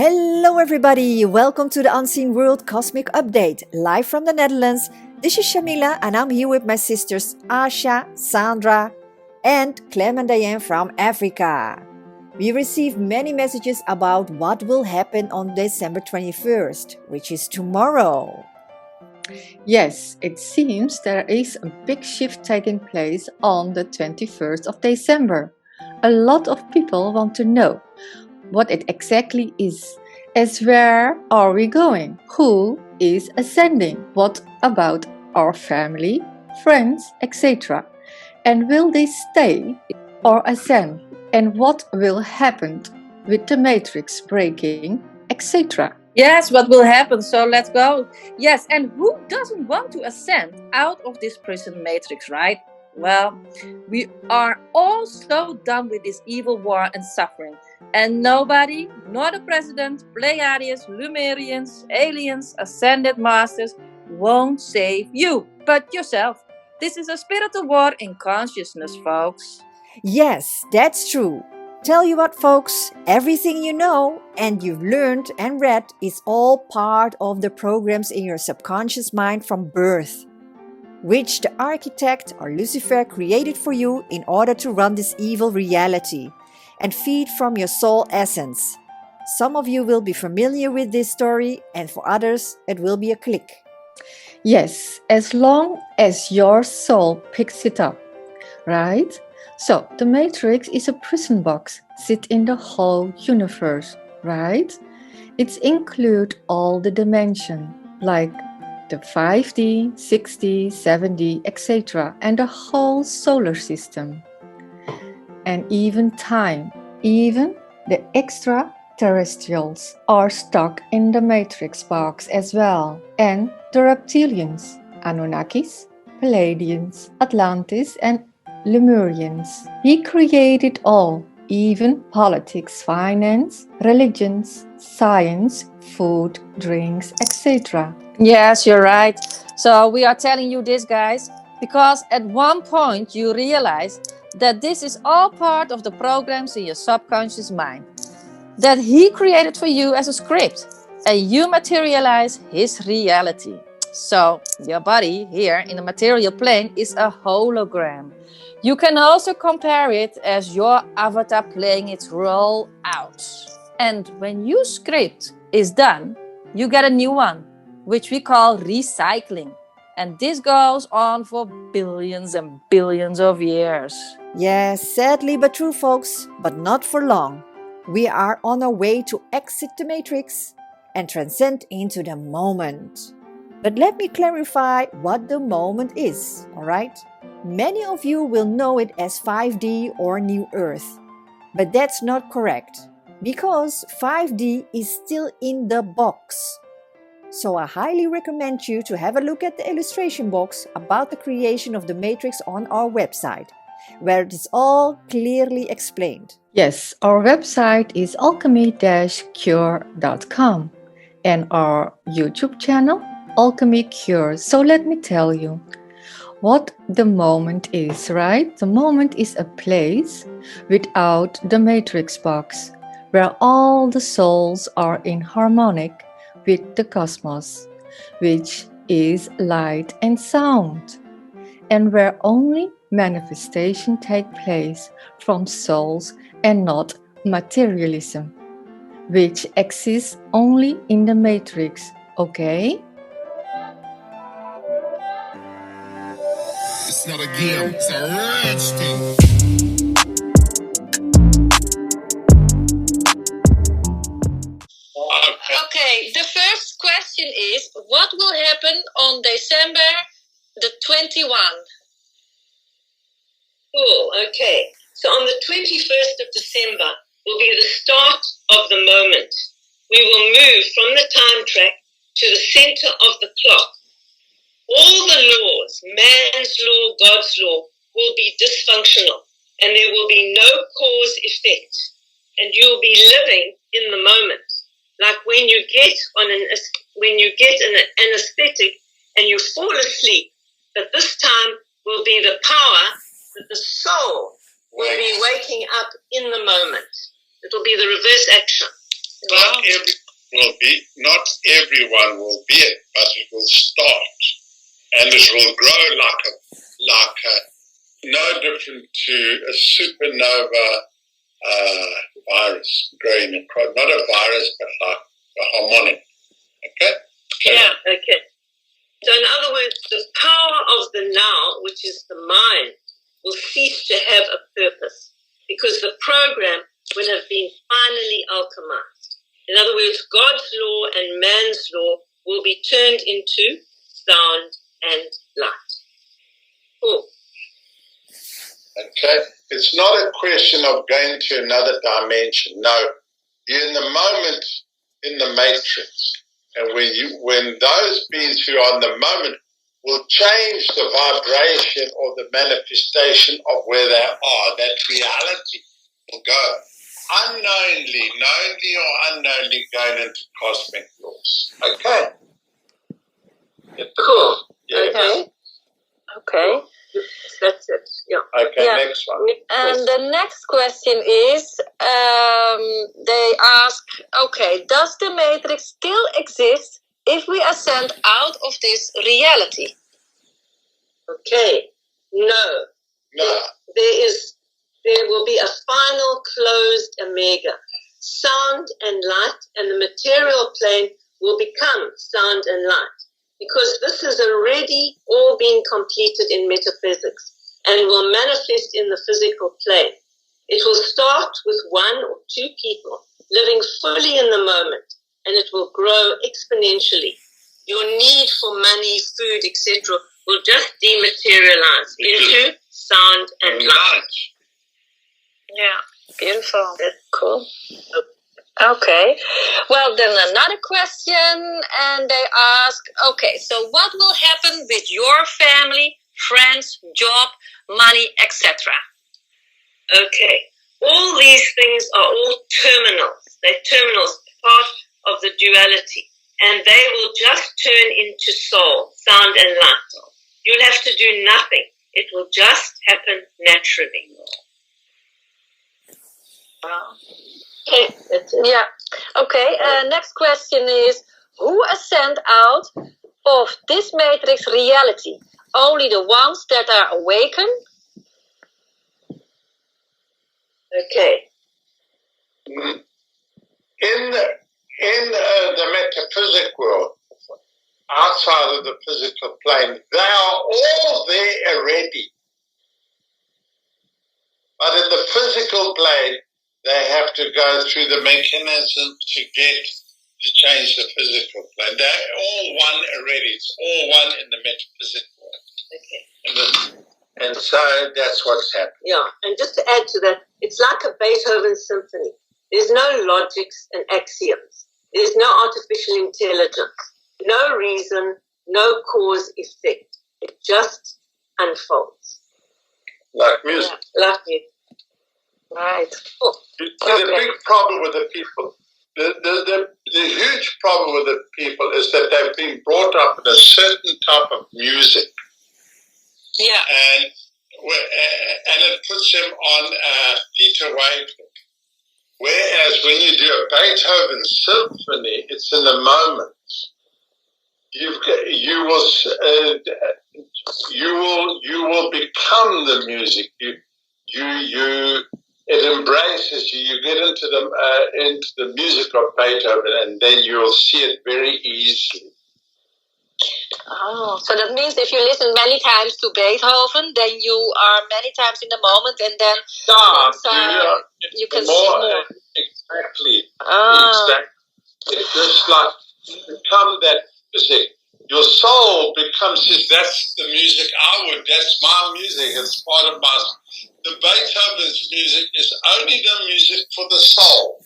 Hello everybody, welcome to the Unseen World Cosmic Update, live from the Netherlands. This is Shamila and I'm here with my sisters Asha, Sandra and Clem and Diane from Africa. We received many messages about what will happen on December 21st, which is tomorrow. Yes, it seems there is a big shift taking place on the 21st of December. A lot of people want to know what it exactly is. As where are we going? Who is ascending? What about our family, friends, etc.? And will they stay or ascend? And what will happen with the matrix breaking, etc.? Yes, what will happen? So let's go. Yes, and who doesn't want to ascend out of this prison matrix, right? Well, we are all so done with this evil war and suffering. And nobody, not the president, Pleiadians, Lumerians, aliens, ascended masters, won't save you, but yourself. This is a spiritual war in consciousness, folks. Yes, that's true. Tell you what, folks, everything you know and you've learned and read is all part of the programs in your subconscious mind from birth, which the architect or Lucifer created for you in order to run this evil reality and feed from your soul essence. Some of you will be familiar with this story, and for others, it will be a click. Yes, as long as your soul picks it up, right? So, the matrix is a prison box, sit in the whole universe, right? It includes all the dimension, like the 5D, 6D, 7D, etc., and the whole solar system. And even time, even the extraterrestrials are stuck in the matrix box as well. And the reptilians, Anunnakis, Palladians, Atlantis, and Lemurians. He created all, even politics, finance, religions, science, food, drinks, etc. Yes, you're right. So we are telling you this, guys, because at one point you realize that this is all part of the programs in your subconscious mind that he created for you as a script, and you materialize his reality. So your body here in the material plane is a hologram. You can also compare it as your avatar playing its role out. And when your script is done, you get a new one, which we call recycling. And this goes on for billions and billions of years. Yes, sadly but true, folks, but not for long. We are on our way to exit the matrix and transcend into the moment. But let me clarify what the moment is, alright? Many of you will know it as 5D or New Earth, but that's not correct because 5D is still in the box. So I highly recommend you to have a look at the illustration box about the creation of the matrix on our website, where it is all clearly explained. Yes, our website is alchemy-cure.com and our YouTube channel, Alchemy Cure. So let me tell you what the moment is, right? The moment is a place without the matrix box, where all the souls are in harmonic with the cosmos, which is light and sound, and where only manifestation take place from souls and not materialism, which exists only in the matrix, okay? It's not a game, it's a rich thing. Okay, the first question is, what will happen on December the 21? Cool, okay. So on the 21st of December will be the start of the moment. We will move from the time track to the center of the clock. All the laws, man's law, God's law, will be dysfunctional, and there will be no cause-effect. And you will be living in the moment, like when you get an anesthetic and you fall asleep. But this time will be the power that the soul will be waking up in the moment. It will be the reverse action. Not everyone will be it, but it will start, and it will grow like no different to a supernova virus growing across, not a virus, but like a harmonic. Okay? Yeah, okay. So in other words, the power of the now, which is the mind, will cease to have a purpose because the program will have been finally alchemized. In other words, God's law and man's law will be turned into sound and light. Cool. Okay? It's not a question of going to another dimension. No. You're in the moment in the matrix. And when those beings who are in the moment will change the vibration or the manifestation of where they are, that reality will go unknowingly, knowingly or unknowingly going into cosmic laws. Okay? Cool. Yeah. Okay. Okay. That's it. Yeah. Okay, Yeah. next one. And the next question is, they ask, okay, does the matrix still exist if we ascend out of this reality? Okay. No. No. There will be a final closed omega. Sound and light and the material plane will become sound and light because this has already all been completed in metaphysics and will manifest in the physical plane. It will start with one or two people living fully in the moment, and it will grow exponentially. Your need for money, food, etc. will just dematerialize into sound and light. Yeah, beautiful. That's cool. Okay. Well, then another question, and they ask, okay, so what will happen with your family, friends, job, money, etc.? Okay. All these things are all terminals. They're terminals, part of the duality. And they will just turn into soul, sound and light. You'll have to do nothing. It will just happen naturally. Wow. Okay, that's it. Yeah. Okay. Next question is, who ascend out of this matrix reality? Only the ones that are awakened? Okay. In the metaphysic world, outside of the physical plane, they are all there already. But in the physical plane, they have to go through the mechanism to change the physical plane. They're all one already. It's all one in the metaphysical world. Okay. And so that's what's happening. Yeah, and just to add to that, it's like a Beethoven symphony. There's no logics and axioms. There's no artificial intelligence, no reason, no cause effect. It just unfolds. Like music. Yeah, like music. Right. Oh, The big problem with the people, the huge problem with the people is that they've been brought up with a certain type of music. yeah. And it puts them on theta wavelength. Whereas when you do a Beethoven symphony, it's in the moment. You will become the music. It embraces you. You get into the music of Beethoven, and then you'll see it very easily. Oh, so that means if you listen many times to Beethoven, then you are many times in the moment, and then you can see more. Exactly. Ah. Exactly. It's just like become that music. Your soul becomes that's the music that's my music. It's part of my. The Beethoven's music is only the music for the soul.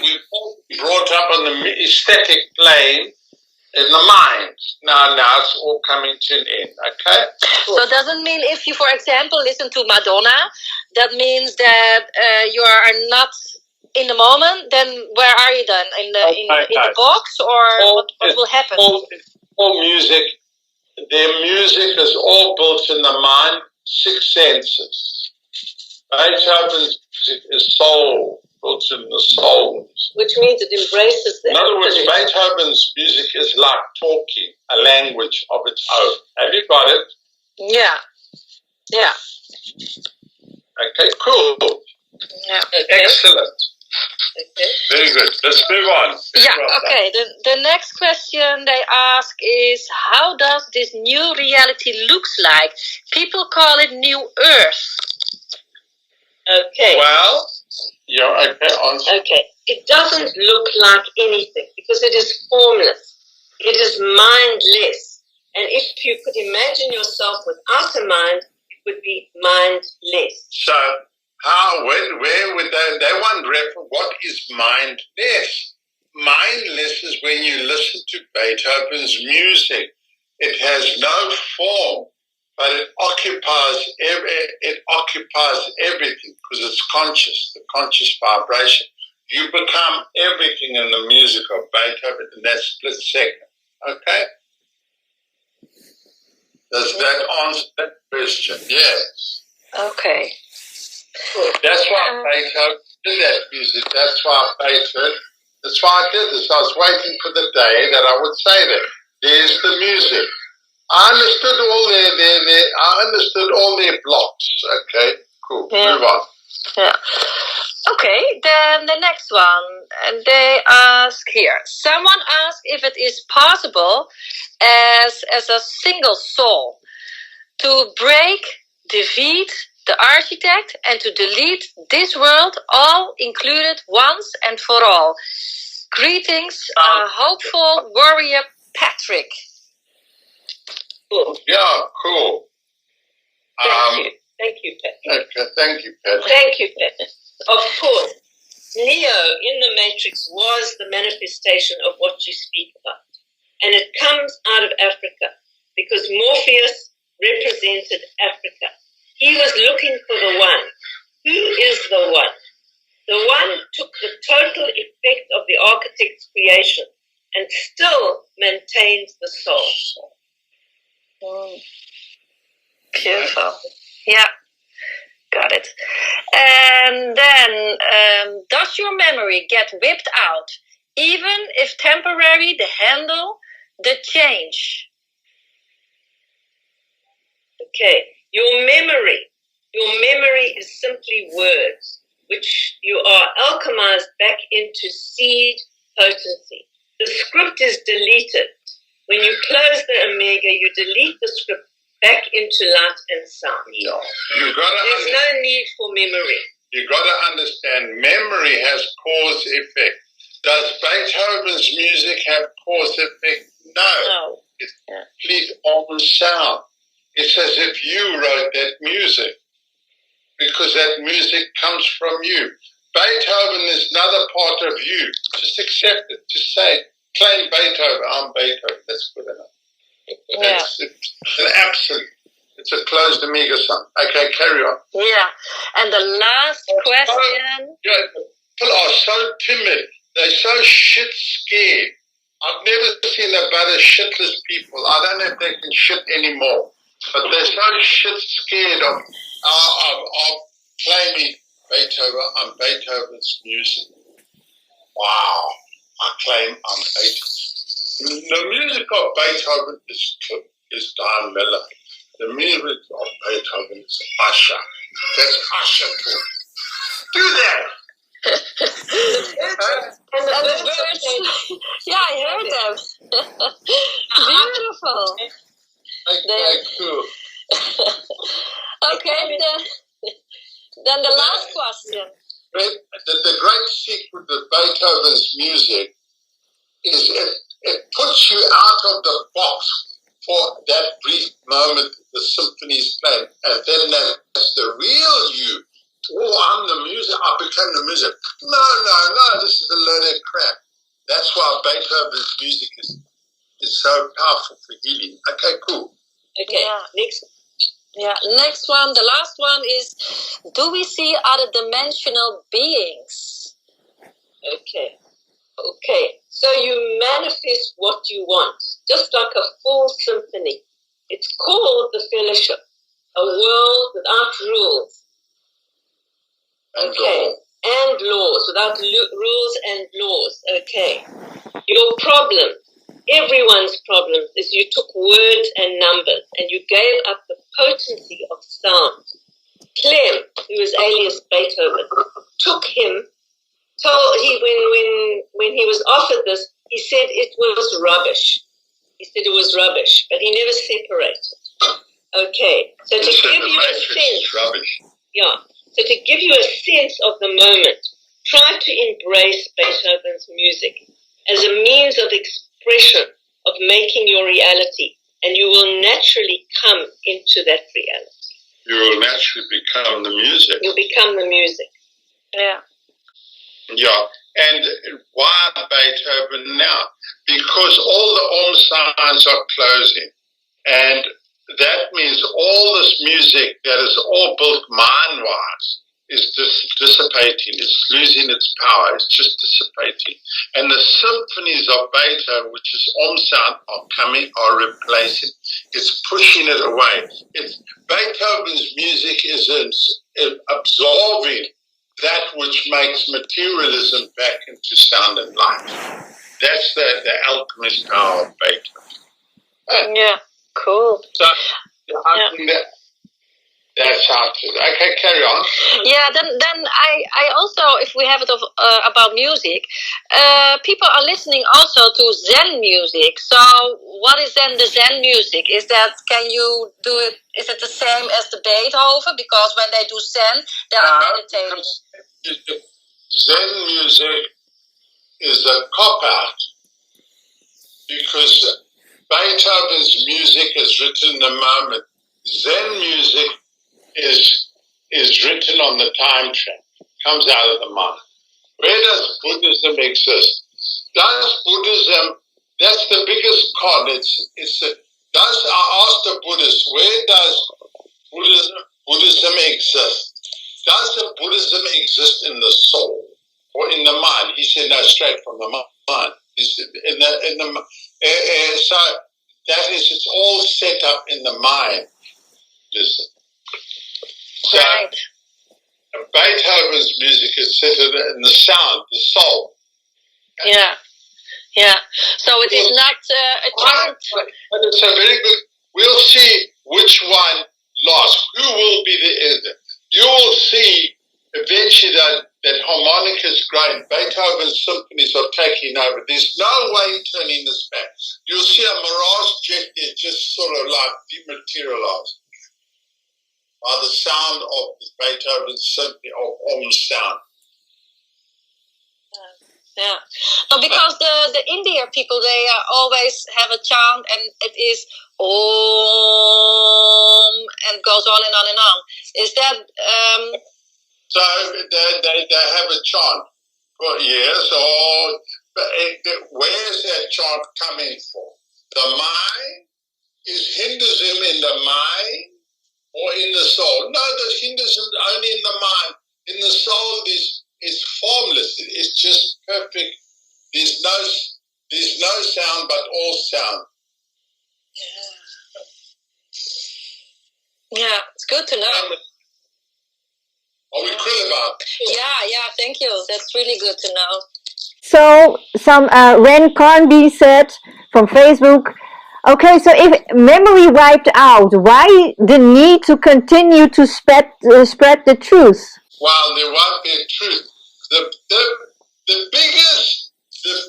We're all brought up on the aesthetic plane in the mind. Now it's all coming to an end, okay? So it doesn't mean if you, for example, listen to Madonna, that means that you are not in the moment, then where are you then? In the box, or what will happen? All music, their music is all built in the mind, 6 senses. Beethoven's music is soul. built in the soul. Which means it embraces the In other words, absolute. Beethoven's music is like talking, a language of its own. Have you got it? Yeah. Yeah. Okay, cool. Yeah. Okay. Excellent. Okay. Very good. Let's move on. Yeah, okay. The next question they ask is, how does this new reality looks like? People call it New Earth. Okay. Well, yeah, okay, answer. Okay. It doesn't look like anything because it is formless. It is mindless. And if you could imagine yourself without a mind, it would be mindless. So, where would they want reference? What is mindless? Mindless is when you listen to Beethoven's music. It has no form, but it occupies everything because it's conscious, the conscious vibration. You become everything in the music of Beethoven in that split second. Okay? Does that answer that question? Yes. Okay. That's why Beethoven did that music. That's why I did this. I was waiting for the day that I would say that. There's the music. I understood all their blocks. Okay, cool. Yeah. Move on. Yeah. Okay, then the next one. And they ask here. Someone asked if it is possible as a single soul to break, defeat the architect and to delete this world, all included once and for all. Greetings, hopeful warrior Patrick. Cool. Yeah, cool. Thank you, Pat. Okay, thank you, Pat. Thank you, Pat. Of course, Neo in the Matrix was the manifestation of what you speak about. And it comes out of Africa because Morpheus represented Africa. He was looking for the one. Who is the one? The one took the total effect of the architect's creation and still maintains the soul. Beautiful. Yeah, got it. And then, does your memory get whipped out, even if temporary, to handle the change? Okay, your memory is simply words, which you are alchemized back into seed potency. The script is deleted. When you close the omega, you delete the script back into light and sound. Yeah. There's no need for memory. You got to understand, memory has cause effect. Does Beethoven's music have cause effect? No. It's complete open sound. It's as if you wrote that music, because that music comes from you. Beethoven is another part of you. Just accept it. Just say, claim Beethoven. I'm Beethoven. That's good enough. It's an absolute. It's a closed omega sum. Okay, carry on. Yeah. And the last question. People are so timid. They're so shit scared. I've never seen a bunch of shitless people. I don't know if they can shit anymore. But they're so shit scared of claiming Beethoven. I'm Beethoven's music. Wow. I claim I'm Beethoven. The music of Beethoven is Don Miller. The music of Beethoven is Usher. That's Usher talk. Do that. And the birds. Yeah, I heard them. Beautiful. Okay, cool. Okay, then the last question. The great secret of Beethoven's music is it puts you out of the box for that brief moment the symphony's playing, and then that's the real you. Oh, I'm the music. I became the music. No. This is a load of crap. That's why Beethoven's music is so powerful for healing. Okay, cool. Okay, next one, the last one is, do we see other dimensional beings? Okay. So you manifest what you want, just like a full symphony. It's called the fellowship, a world without rules. Okay. and laws, without rules and laws. Okay. Your problem, everyone's problem, is you took words and numbers and you gave up the potency of sound. Clem, who is alias Beethoven, took him. When he was offered this, he said it was rubbish. He said it was rubbish, but he never separated. Okay, so to give you a sense, rubbish. Yeah. So to give you a sense of the moment, try to embrace Beethoven's music as a means of expression of making your reality, and you will naturally come into that reality. You will naturally become the music. You'll become the music. Yeah. Yeah. And why Beethoven now? Because all the signs are closing. And that means all this music that is all built mind-wise is dissipating. It's losing its power. It's just dissipating. And the symphonies of Beethoven, which is sound, are replacing. It's pushing it away. Beethoven's music is absorbing that which makes materialism back into sound and light. That's the alchemist power of Beethoven. Yeah, cool. So I think that's how to. Okay, carry on. Yeah, then I also, if we have it about music, people are listening also to Zen music. So what is then the Zen music? Can you do it? Is it the same as the Beethoven? Because when they do Zen, they are meditating. Zen music is a cop-out because Beethoven's music is written in the moment. Zen music is written on the time track, comes out of the mind. Where does Buddhism exist? Does Buddhism, that's the biggest con. I asked the Buddhist, where does Buddhism exist? Does the Buddhism exist in the soul or in the mind? He said, no, straight from the mind. So that is, it's all set up in the mind. So Right. Beethoven's music is set in the sound, the soul. Yeah. Yeah. So it is not a chant. But it's a very good. We'll see which one lost. Who will be the end? You will see eventually that harmonica is growing. Beethoven's symphonies are taking over. There's no way turning this back. You'll see a mirage jet there just sort of like dematerialized by the sound of Beethoven's symphony of sound. Yeah. No, because the India people, they always have a chant, and it is Om, and goes on and on and on. Is that So they have a chant. Well, yes, where is that chant coming from? The mind? Is Hinduism in the mind or in the soul? No, the Hinduism is only in the mind. In the soul, is formless. It's just perfect. There's no sound, but all sound. Yeah, it's good to know. Are we clear about it? Yeah, thank you. That's really good to know. So some Ren Carnby said from Facebook, okay, so if memory wiped out, why the need to continue to spread the truth? Well, there won't be a truth. The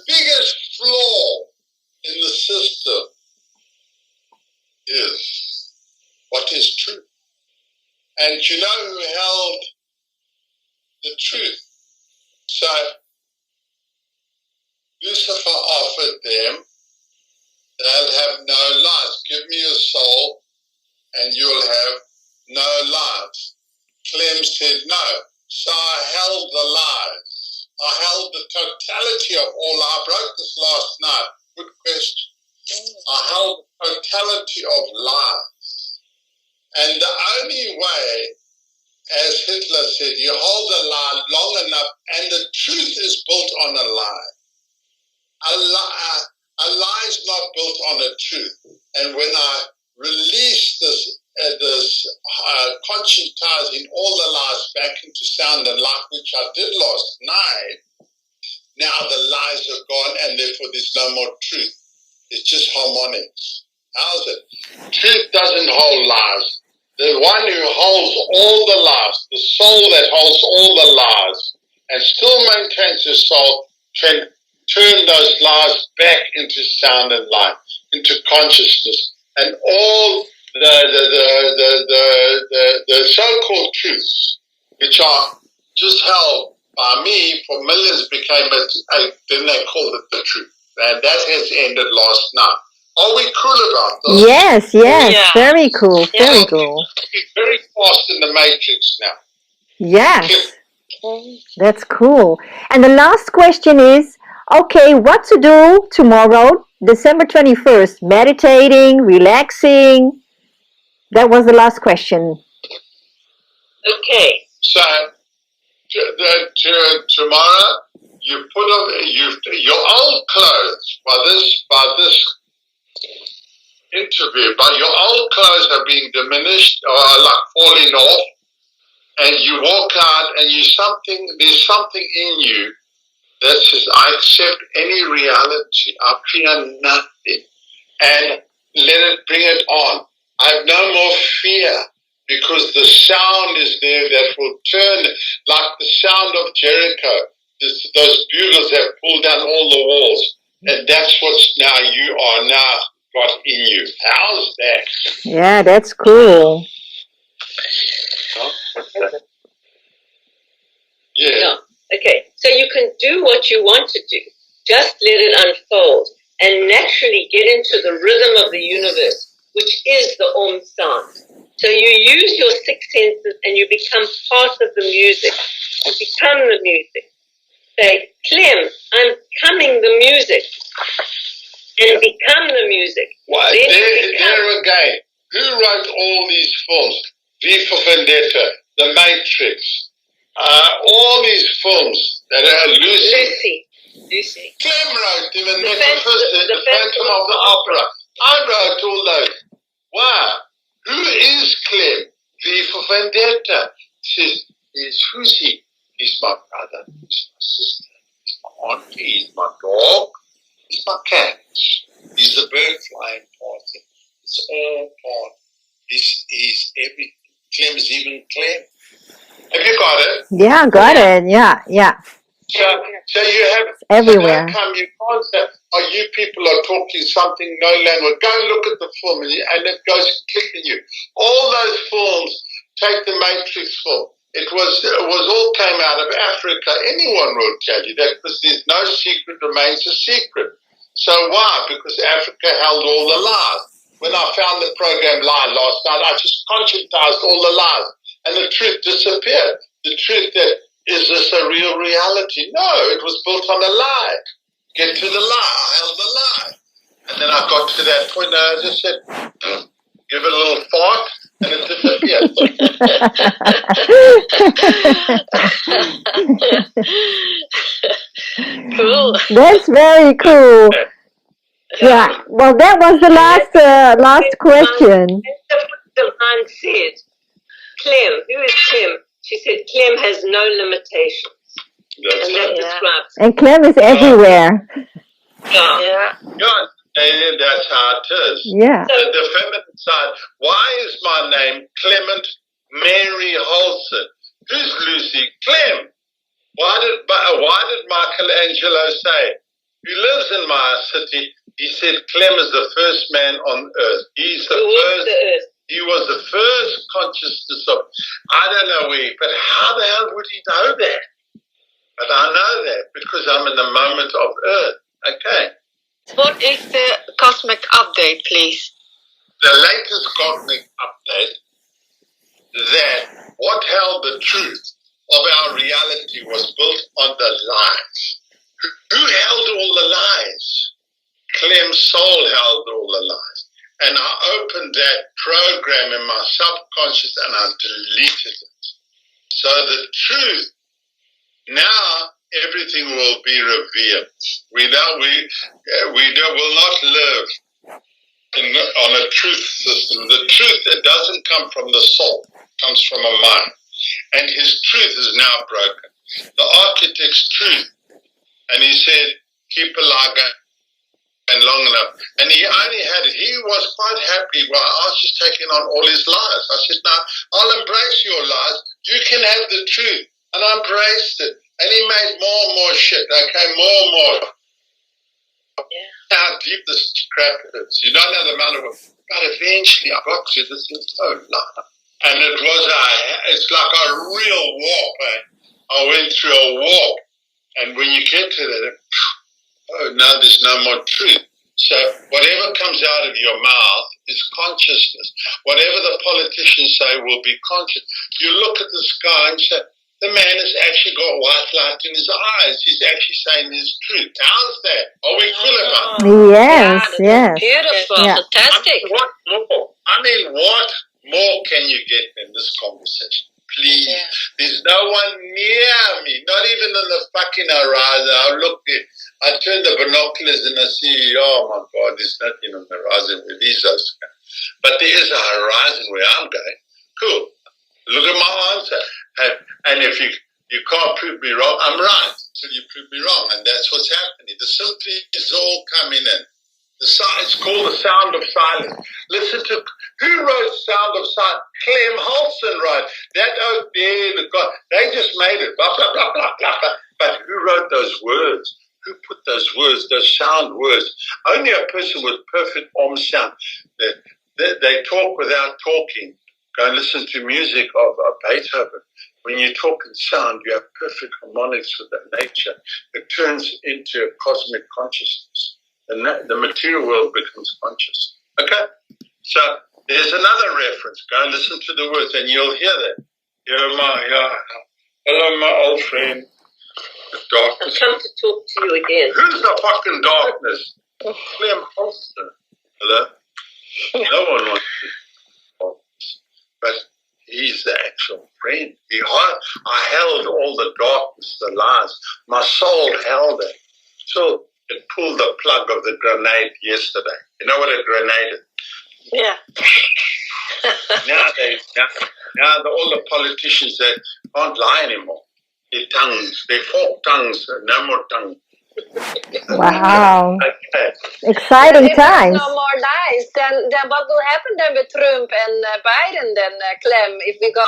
biggest flaw in the system is what is truth. And you know who held the truth? So Lucifer offered them, they'll have no lives. Give me your soul and you'll have no lives. Clem said no. So I held the lives. I held the totality of all. I broke this last night. Good question. I held the totality of lives. And the only way, as Hitler said, you hold a lie long enough and the truth is built on a lie. A lie is not built on a truth. And when I release this conscientizing all the lies back into sound and light, which I did last night, now the lies are gone and therefore there's no more truth. It's just harmonics. How's it? Truth doesn't hold lies. The one who holds all the lies, the soul that holds all the lies and still maintains the soul, can turn those lies back into sound and light, into consciousness, and all the so-called truths, which are just held by me for millions, became then they called it the truth, and that has ended last night. Are we cool about this? Yes, yes, Yeah. very cool, very cool. We're very fast in the matrix now. Yes, that's cool. And the last question is, okay, what to do tomorrow, December 21st? Meditating, relaxing? That was the last question. Okay. So tomorrow you put on your old clothes by this interview, but your old clothes are being diminished or are like falling off, and you walk out and there's something in you that says, I accept any reality, I fear nothing, and let it bring it on. I have no more fear, because the sound is there that will turn, like the sound of Jericho. Those bugles have pulled down all the walls, and that's what's now you are now got in you. How's that? Yeah, that's cool. Yeah. No. Okay. So you can do what you want to do. Just let it unfold and naturally get into the rhythm of the universe, which is the Om sound. So you use your six senses and you become part of the music. You become the music. Say, Clem, I'm becoming the music. And become the music. Well, Then you there again, who wrote all these films? V for Vendetta, The Matrix, all these films that are Lucy. Clem wrote them, and then the Phantom of the Opera. I wrote all those. Wow. Who is Clem? V for Vendetta. Who's he? He's my brother, he's my sister, he's my auntie, he's my dog, he's my cat. He's a bird flying past him. It's all part. He's everything. Clem's even Clem. Have you got it? Yeah, got it. Yeah. So you have everywhere. So how come you can't say, you people are talking something no language? Go and look at the film and it goes clicking you. All those films, take the Matrix film. It was all came out of Africa. Anyone will tell you that, because there's no secret remains a secret. So why? Because Africa held all the lies. When I found the program Lie last night, I just conscientized all the lies, and the truth disappeared. The truth that is this a real reality? No, it was built on a lie. Get to the lie. I held the lie. And then I got to that point and I just said, give it a little fart, and it disappeared. Cool. That's very cool. Yeah. Well, that was the last question. The line said, Clem, who is Clem? She said, Clem has no limitations. That's And that it. describes And Clem is everywhere. Yeah. And that's how it is. Yeah. The feminine side. Why is my name Clement Mary Holson? Who's Lucy? Clem. Why did Michelangelo say? He lives in my city. He said Clem is the first man on earth. He's the first. He was the first consciousness of. I don't know where, but how the hell would he know that? But I know that because I'm in the moment of earth. Okay. What is the cosmic update, please? The latest cosmic update that what held the truth of our reality was built on the lies. Who held all the lies? Clem's soul held all the lies. And I opened that program in my subconscious and I deleted it. So the truth, now everything will be revealed. We will not live on a truth system. The truth, it doesn't come from the soul, it comes from a mind. And his truth is now broken. The architect's truth. And he said, keep a lie going long enough. And he only had it. He was quite happy. Well, I was just taking on all his lies. I said, no, I'll embrace your lies. You can have the truth. And I embraced it. And he made more and more shit. Okay, more and more. How deep this crap is. You don't know the amount of it. But eventually I got to this whole life. And it's like a real warp. Eh? I went through a warp. And when you get to that, now there's no more truth. So whatever comes out of your mouth is consciousness. Whatever the politicians say will be conscious. You look at the sky and say, the man has actually got white light in his eyes. He's actually saying his truth. How's that? Are we cool about that? Yes, yes. Beautiful, Yeah. fantastic. What more? What more can you get in this conversation? Please. Yeah. There's no one near me, not even on the fucking horizon. I look there, I turn the binoculars and I see, oh my God, there's nothing on the horizon where these are. But there is a horizon where I'm going. Cool. Look at my answer. And if you can't prove me wrong, I'm right until you prove me wrong. And that's what's happening. The symphony is all coming in. It's called The Sound of Silence. Listen to, who wrote Sound of Silence? Clem Holson wrote. That out there, they just made it. Blah, blah, blah, blah, blah, blah. But who wrote those words? Who put those words, those sound words? Only a person with perfect sound. They talk without talking. Go and listen to music of Beethoven. When you talk in sound, you have perfect harmonics with that nature. It turns into a cosmic consciousness. And the material world becomes conscious. Okay? So there's another reference. Go and listen to the words and you'll hear that. Hello, my old friend. The darkness. I've come to talk to you again. Who's the fucking darkness? Clem Holster. Hello? No one wants to. But he's the actual friend. I held all the darkness, the lies. My soul held it. So it pulled the plug of the grenade yesterday. You know what a grenade is? Yeah. Now all the politicians, they can't lie anymore. Their tongues, their forked tongues, no more tongue. Wow. Okay. Exciting If there's times. no more lies, then what will happen then with Trump and Biden then, Clem, if we go... I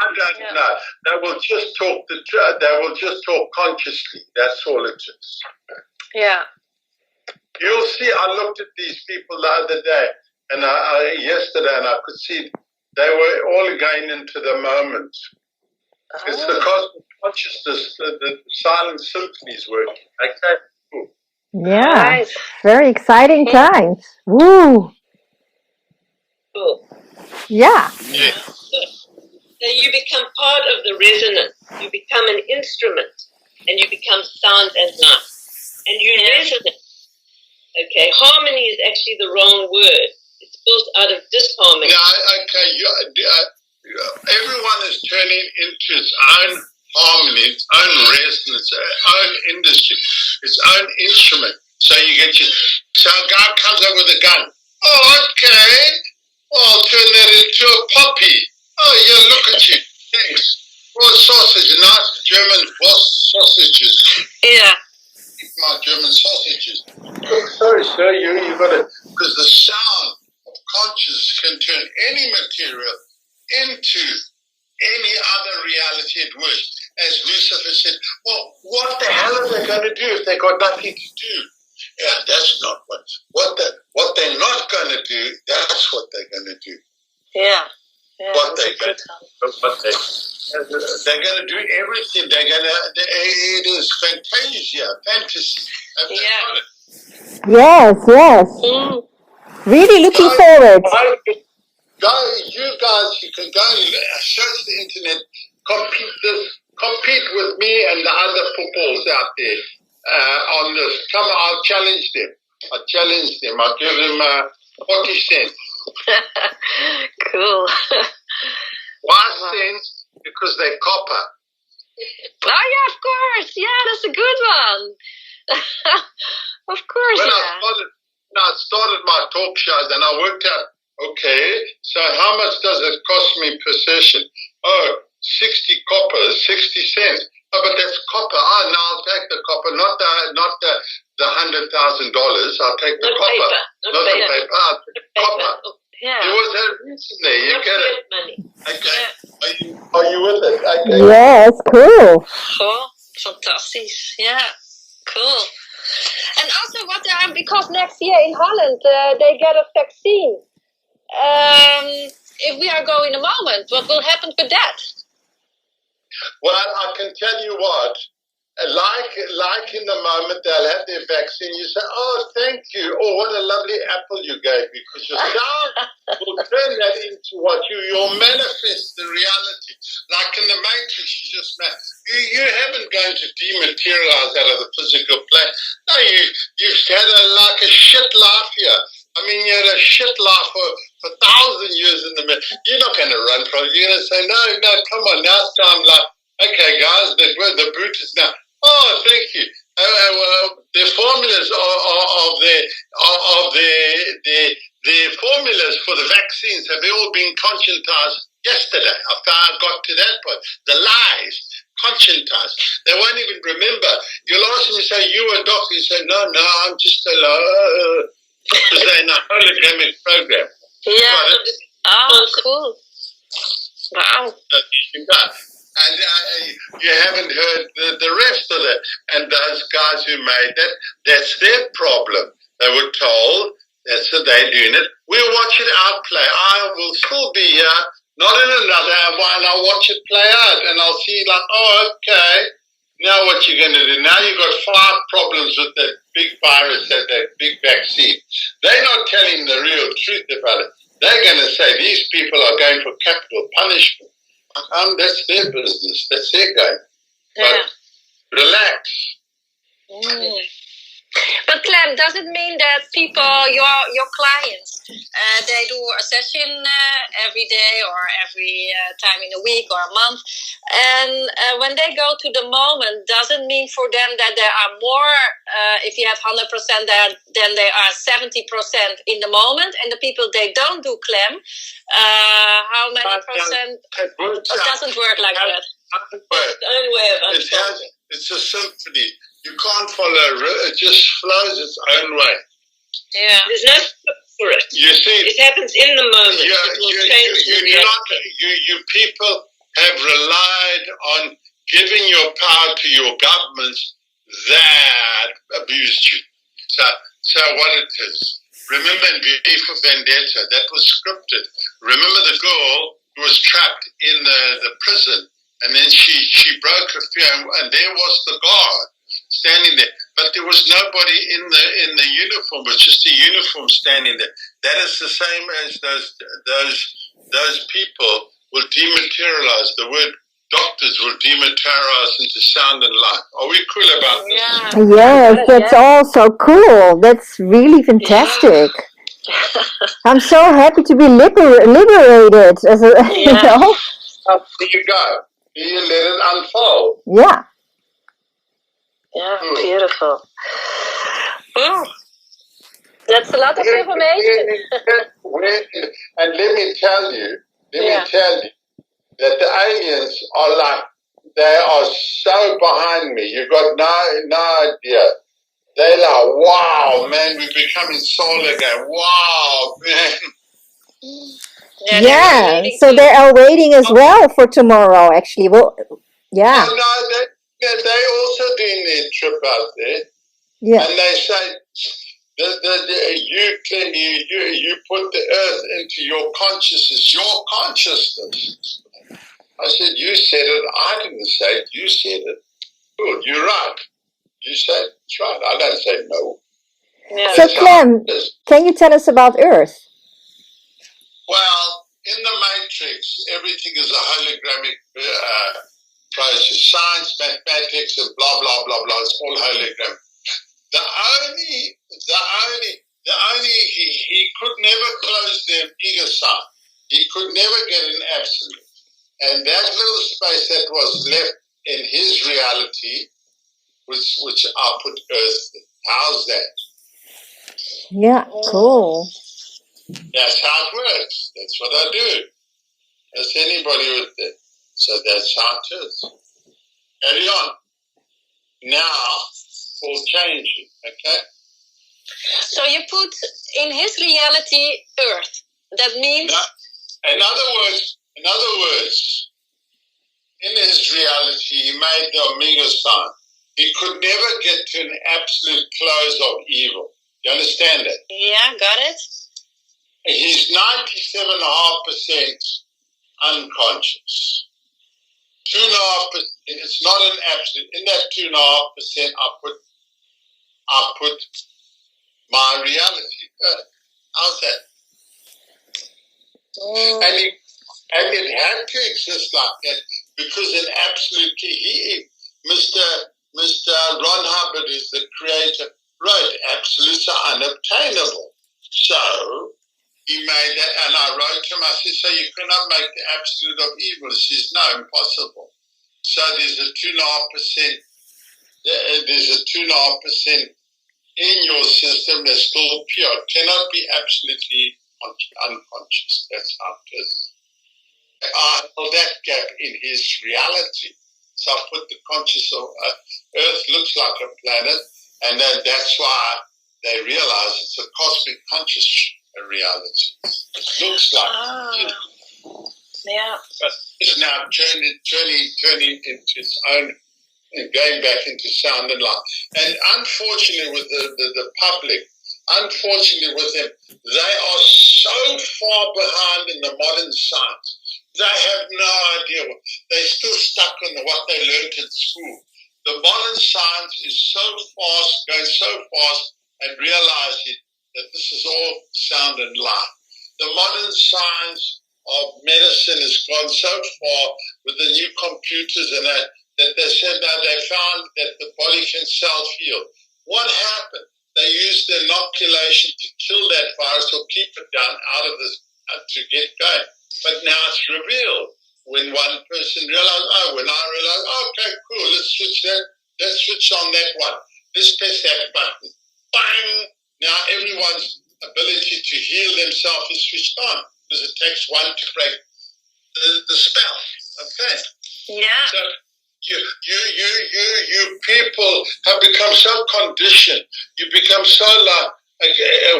don't know. They will just talk they will just talk consciously. That's all it is. Yeah. You'll see, I looked at these people the other day, and yesterday, and I could see they were all going into the moment. It's the cosmic consciousness, the silent symphonies working. Okay, cool. Yeah. Nice. Very exciting times. Woo. Cool. Yeah. Yeah. So you become part of the resonance. You become an instrument, and you become sound and light. And you resonate. Okay, harmony is actually the wrong word. It's built out of disharmony. Yeah, okay. Everyone is turning into its own harmony, its own resonance, its own industry, its own instrument. So so a guy comes up with a gun. Oh, okay. Well, I'll turn that into a poppy. Oh, yeah, look at you. Thanks. Well, sausage, nice German sausages. Yeah. My German sausages. Oh, sorry, sir, you got to, because the sound of consciousness can turn any material into any other reality at worst. As Lucifer said, well, what the hell are they going to do if they got nothing to do? Yeah, that's not what they're not going to do. That's what they're going to do. Yeah. They're going to do everything. It is fantasy. Yes, yes. Really looking forward. You guys, you can go and search the internet, compete with me and the other footballs out there on this. Come on, I'll challenge them. I'll give them 40 cents. Cool. 1 cent because they're copper. Oh, yeah, of course. Yeah, that's a good one. Of course, I started my talk shows and I worked out, okay, so how much does it cost me per session? Oh, 60 copper, 60 cents. Oh, but that's copper. Oh, no, I'll take the copper, not the $100,000. I'll take the copper. Not the paper. I'll take the copper. Yeah. There was a reason there. You Not get it. money. Okay. Are you with it? Okay. Yes, cool. Oh, fantastisch. Yeah, cool. And also, because next year in Holland they get a vaccine. If we are going a moment, what will happen with that? Well, I can tell you what. Like in the moment they'll have their vaccine, you say, oh, thank you. Oh, what a lovely apple you gave me. Because your sound will turn that into what you'll manifest the reality. Like in the Matrix, you haven't going to dematerialize out of the physical plane. No, you've had like a shit life here. I mean, you had a shit life for 1,000 years in the middle. You're not going to run from it. You're going to say, no, come on, now it's time. Like, okay, guys, the boot is now. Oh, thank you. The formulas the formulas for the vaccines have all been conscientized yesterday. I got to that point. The lies, conscientized. They won't even remember. You'll ask them, you say, you a doctor? You say, no, I'm just a because they're in a hologramic program. Yeah. Oh, cool. Wow. And you haven't heard the rest of it. And those guys who made that, that's their problem. They were told, that's what they're doing it. We'll watch it outplay. I will still be here, not in another hour, and I'll watch it play out. And I'll see like, oh, okay, now what you're going to do? Now you've got 5 problems with that big virus, that big vaccine. They're not telling the real truth about it. They're going to say these people are going for capital punishment. That's their business. That's their game. Yeah. But relax. But Clem, does it mean that people, your clients, they do a session every day or every time in a week or a month, and when they go to the moment, does it mean for them that there are more, if you have 100% there, then they are 70% in the moment, and the people they don't do Clem, how many percent? It doesn't work like that. It's a symphony. You can't follow it just flows its own way. Yeah. There's no script for it. You see, it happens in the moment. You people have relied on giving your power to your governments that abused you. So what it is. Remember in V for Vendetta, that was scripted. Remember the girl who was trapped in the prison, and then she broke her fear, and there was the guard standing there, but there was nobody in the uniform. It was just a uniform standing there. That is the same as those people will dematerialize. The word doctors will dematerialize into sound and light. Are we cool about this? Yeah. Yes, that's also cool. That's really fantastic. I'm so happy to be liberated. As a, you know. There you go. You let it unfold. Yeah. Yeah, beautiful. Oh, that's a lot of information. And let me tell you that the aliens are like, they are so behind me. You've got no idea. They're like, wow, man, we're becoming soul again. Wow, man. Yeah, so they are waiting as well for tomorrow, actually. Well, yeah. No, they also doing their trip out there. Yeah. And they say, you put the earth into your consciousness. I said, you said it. I didn't say it. You said it. Good, you're right. You said it's right. I don't say no. Yeah. So Clem, can you tell us about Earth? Well, in the Matrix, everything is a hologramic process. Science, mathematics, and blah, blah, blah, blah. It's all hologram. He could never close the ego sign. He could never get an absolute. And that little space that was left in his reality, which I put Earth in. How's that? Yeah, cool. That's how it works. That's what I do. As anybody would do. So that's how it is. Carry on. Now, we'll change it, okay? So you put in his reality Earth. That means... In other words, in his reality, he made the Omega sign. He could never get to an absolute close of evil. You understand that? Yeah, got it. He's 97.5% unconscious. 2.5%. It's not an absolute. In that 2.5%, I put my reality. How's that? And it had to exist like that because an absolute key. Mr. Ron Hubbard is the creator. Wrote absolutes are unobtainable. So he made that, and I wrote to him. I said, "So you cannot make the absolute of evil?" He says, "No, impossible." So there's a 2.5%. There's a 2.5% in your system that's still pure. It cannot be absolutely unconscious. That's how it is. I filled that gap in his reality. So I put the conscious of Earth looks like a planet, and then that's why they realize it's a cosmic conscious reality. It looks like Yeah. but it's now turning into its own and going back into sound and light. And unfortunately with the public, unfortunately with them, they are so far behind in the modern science. They have no idea. They're still stuck on what they learned in school. The modern science is so fast, going so fast, and realizing that this is all sound and light. The modern science of medicine has gone so far with the new computers and that they said now they found that the body can self-heal. What happened? They used the inoculation to kill that virus or keep it down out of this to get going. But now it's revealed when one person realized, when I realized, okay, cool, let's switch on that one. Let's press that button. Bang! Now everyone's ability to heal themselves is switched on because it takes one to break the spell. Okay. Yeah. So you people have become so conditioned. You become so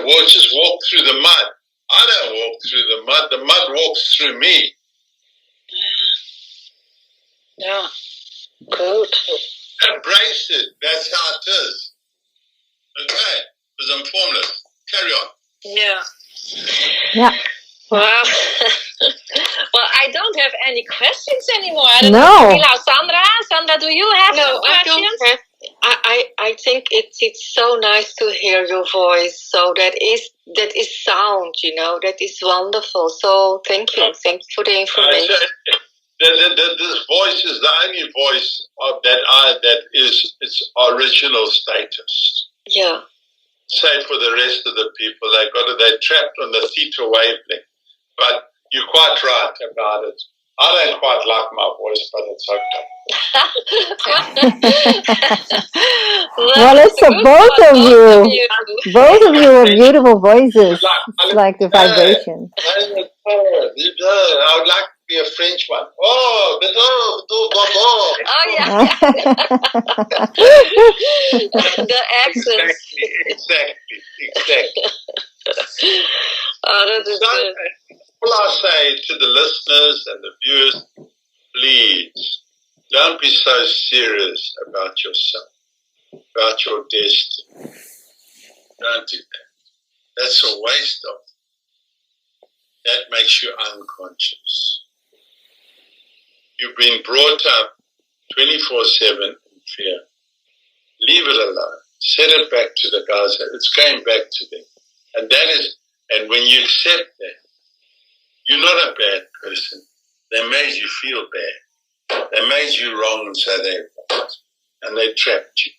we'll just walk through the mud. I don't walk through the mud. The mud walks through me. Yeah. Good. Embrace it. That's how it is. Okay. Because I'm formless. Carry on. Yeah. Yeah. Well, well, I don't have any questions anymore. I don't No. know, Camila, Sandra, do you have some I questions? don't have. I think it's so nice to hear your voice. So that is sound, that is wonderful. So thank you for the information. This voice is the only voice that is its original status. Yeah. Say for the rest of the people, they're trapped on the theta wavelength. But you're quite right about it. I don't quite like my voice, but it's okay. Well, it's both of you. Both of you have beautiful voices. It's like the vibration. I would like to be a French one. Oh, Oh, yeah. The accent. Exactly. Oh, that is good. All I say to the listeners and the viewers, please don't be so serious about yourself, about your destiny. Don't do that. That's a waste of. That makes you unconscious. You've been brought up 24/7 in fear. Leave it alone. Set it back to the guys. It's going back to them. And when you accept that, you're not a bad person. They made you feel bad. They made you wrong, and so they trapped you.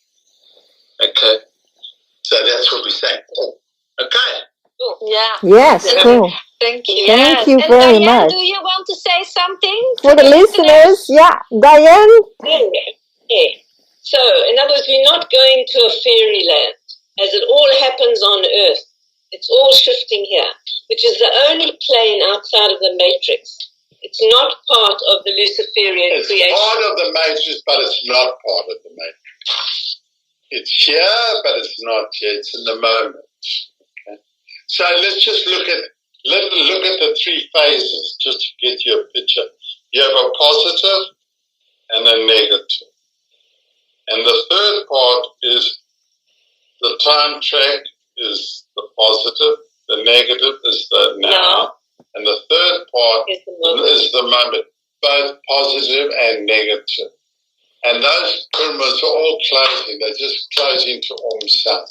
Okay? So that's what we say. Okay? Yeah. Yes, cool. Thank you. Thank you And very Diane, much. do you want to say something For the listeners, yeah, Diane? Okay. So, in other words, we're not going to a fairyland. as it all happens on Earth. It's all shifting here, which is the only plane outside of the matrix. It's not part of the Luciferian It's creation. part of the matrix, but it's not part of the matrix. It's here, but it's not here. It's in the moment. Okay? So let's just look at the three phases, just to get you a picture. You have a positive and a negative. And the third part is the time track is the positive, the negative is the now, and the third part is the moment, both positive and negative. And those pyramids are all closing. They're just closing to Om Sat.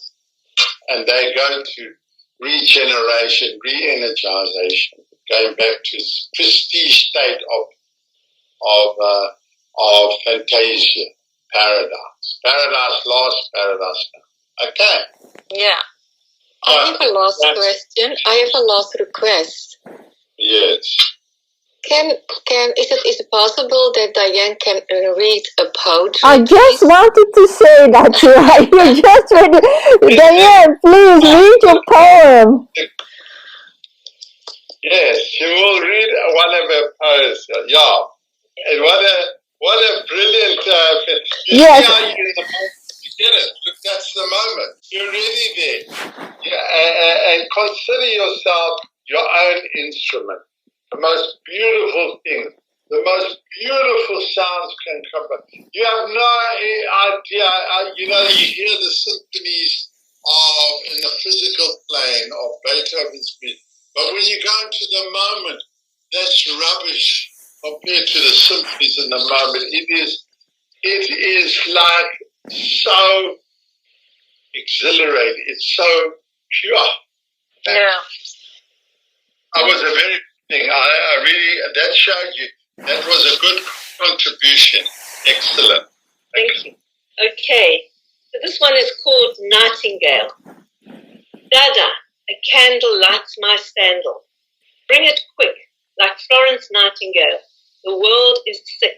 And they go to regeneration, re-energization, going back to this prestige state of fantasia, paradise. Paradise lost, paradise now. Okay. Yeah. I have a last question. I have a last request. Yes. Is it possible that Diane can read a poetry? I just wanted to say that, right? You just read it. Diane, please read your poem. Yes, she will read one of her poems. Yeah. And what a brilliant Yes. You get it. Look, that's the moment. You're really there. Yeah, and consider yourself your own instrument. The most beautiful thing, the most beautiful sounds can come from. You have no idea. You hear the symphonies in the physical plane of Beethoven's music, but when you go into the moment, that's rubbish compared to the symphonies in the moment. It is like so exhilarating. It's so pure. Yeah. I was a very thing. I really, that showed you, that was a good contribution. Excellent. Thank you. Okay, so this one is called Nightingale. Dada, a candle lights my sandal. Bring it quick, like Florence Nightingale. The world is sick.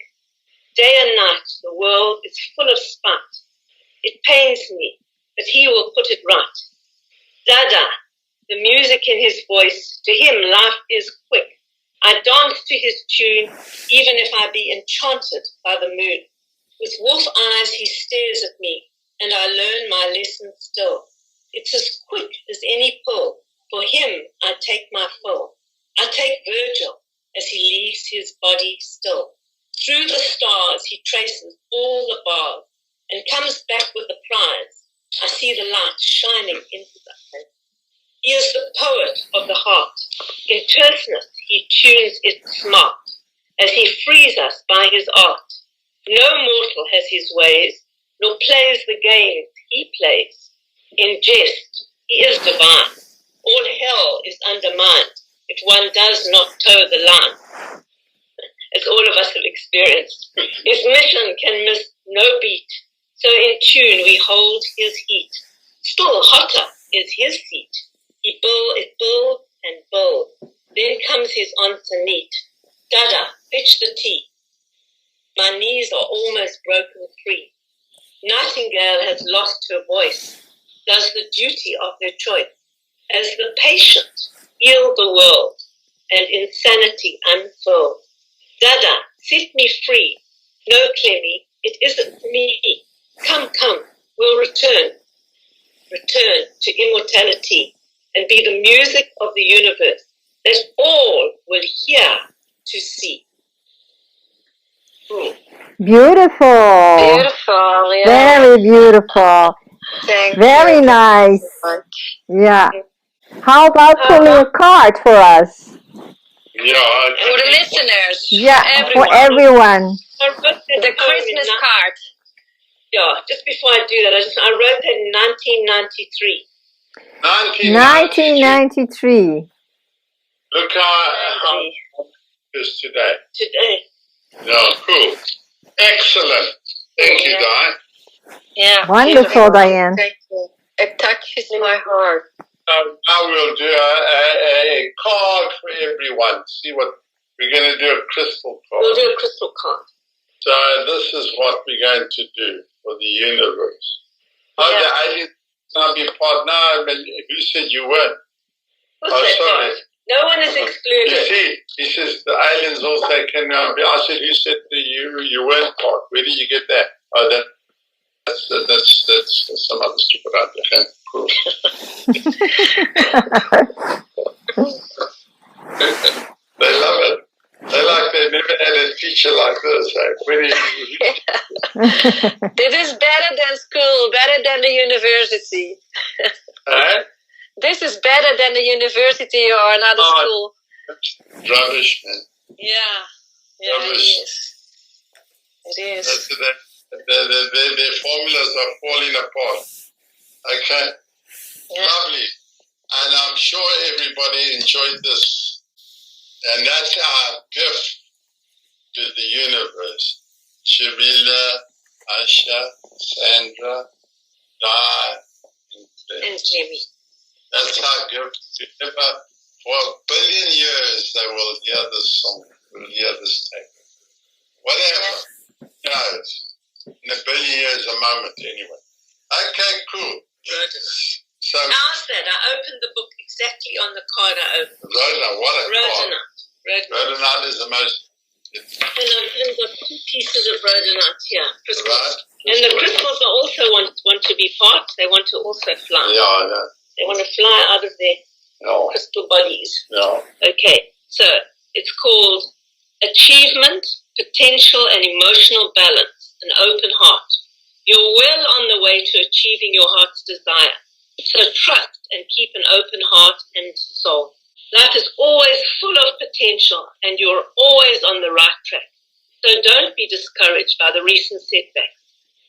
Day and night, the world is full of spite. It pains me, but he will put it right. Dada, the music in his voice, to him life is quick. I dance to his tune, even if I be enchanted by the moon. With wolf eyes he stares at me, and I learn my lesson still. It's as quick as any pull. For him I take my fill. I take Virgil as he leaves his body still. Through the stars he traces all the bars, and comes back with the prize. I see the light shining in his eyes. He is the poet of the heart. In terseness he tunes it smart, as he frees us by his art. No mortal has his ways, nor plays the games he plays. In jest he is divine. All hell is undermined if one does not toe the line, as all of us have experienced. His mission can miss no beat, so in tune we hold his heat. Still hotter is his seat. He builds and builds. Then comes his answer neat. Dada, fetch the tea. My knees are almost broken free. Nightingale has lost her voice, does the duty of her choice. As the patient heal the world, and insanity unfurl. Dada, set me free. No, Clemmy, it isn't me. Come, we'll return to immortality, and be the music of the universe that all will hear to see. Beautiful. Beautiful, yeah. Very beautiful. Thank Very you. nice. Yeah. How about pulling a card for us? Yeah. For the listeners. Yeah, everyone. for everyone. I wrote that The Christmas card. Yeah, just before I do that, I wrote that in 1993. 1993. Look how it is today. Today. Yeah, cool. Excellent. Thank you, Di. Yeah. Wonderful, beautiful. Diane. Thank you. It touches my heart. Now we'll do a card for everyone. See what we're going to do, a crystal card. We'll do a crystal card. So this is what we're going to do for the universe. Oh, Yeah. the aliens I'll be part now. Who said you weren't? What's Oh, that sorry. part? No one is You excluded. see, he says the aliens also can be. I said, who said that you weren't part? Where did you get that? Oh, that's some other stupid idea. Okay, cool. They love it. They like they never had a teacher like this. This is better than school, better than the university. This is better than the university or another school. Rubbish, man. Yeah, Rubbish. it is. Their formulas are falling apart. Okay, lovely. And I'm sure everybody enjoyed this. And that's our gift to the universe. Shabila, Asha, Sandra, Di, And Jimmy. that's our gift. For 1 billion years, they will hear this song, will hear this tape. Whatever. Who knows? In 1 billion years, a moment, anyway. Okay, cool. So, How's that? I opened the book exactly on the card I opened. Rhodonite, what a card. Rhodonite is the most. And I've even got 2 pieces of rhodonite here. Crystals. Right. And the crystals are also want to be part. They want to also fly. Yeah, I know. They want to fly out of their crystal bodies. Yeah. Okay, so it's called Achievement, Potential and Emotional Balance, an Open Heart. You're well on the way to achieving your heart's desire. So trust and keep an open heart and soul. Life is always full of potential and you're always on the right track. So don't be discouraged by the recent setbacks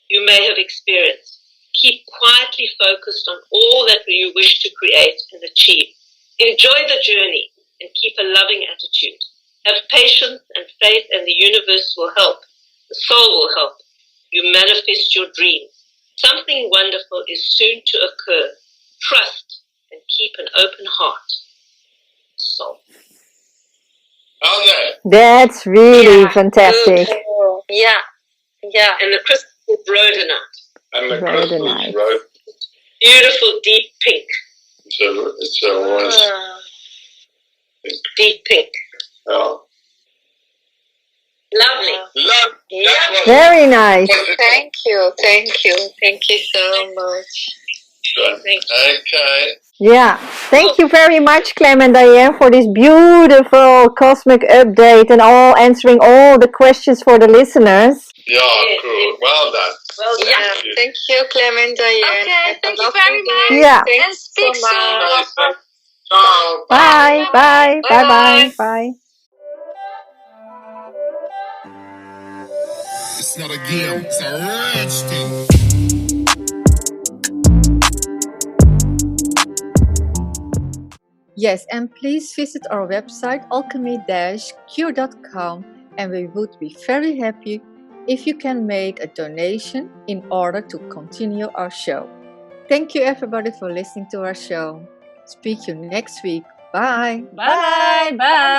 you may have experienced. Keep quietly focused on all that you wish to create and achieve. Enjoy the journey and keep a loving attitude. Have patience and faith, and the universe will help. The soul will help you manifest your dreams. Something wonderful is soon to occur. Trust and keep an open heart. Soul. How's that? That's really fantastic. Good. Yeah. And the crystal rhodonite. And the crystals Rhodonite. wrote. Beautiful deep pink. It's a voice. Deep pink. Yeah. Lovely. Love. That was Very nice. Thank you so much. Okay. Yeah. Thank you very much, Clem and Diane, for this beautiful cosmic update and answering all the questions for the listeners. Yeah, cool. Well done. Well done. Yeah, thank you, Clem and Diane. Okay, thank you very much. Yeah. And speak soon. Ciao. Bye. Bye. Bye. Bye. Bye. It's not a game, it's a rich thing. Yes, and please visit our website alchemy-q.com, and we would be very happy if you can make a donation in order to continue our show. Thank you everybody for listening to our show. Speak to you next week. Bye. Bye. Bye.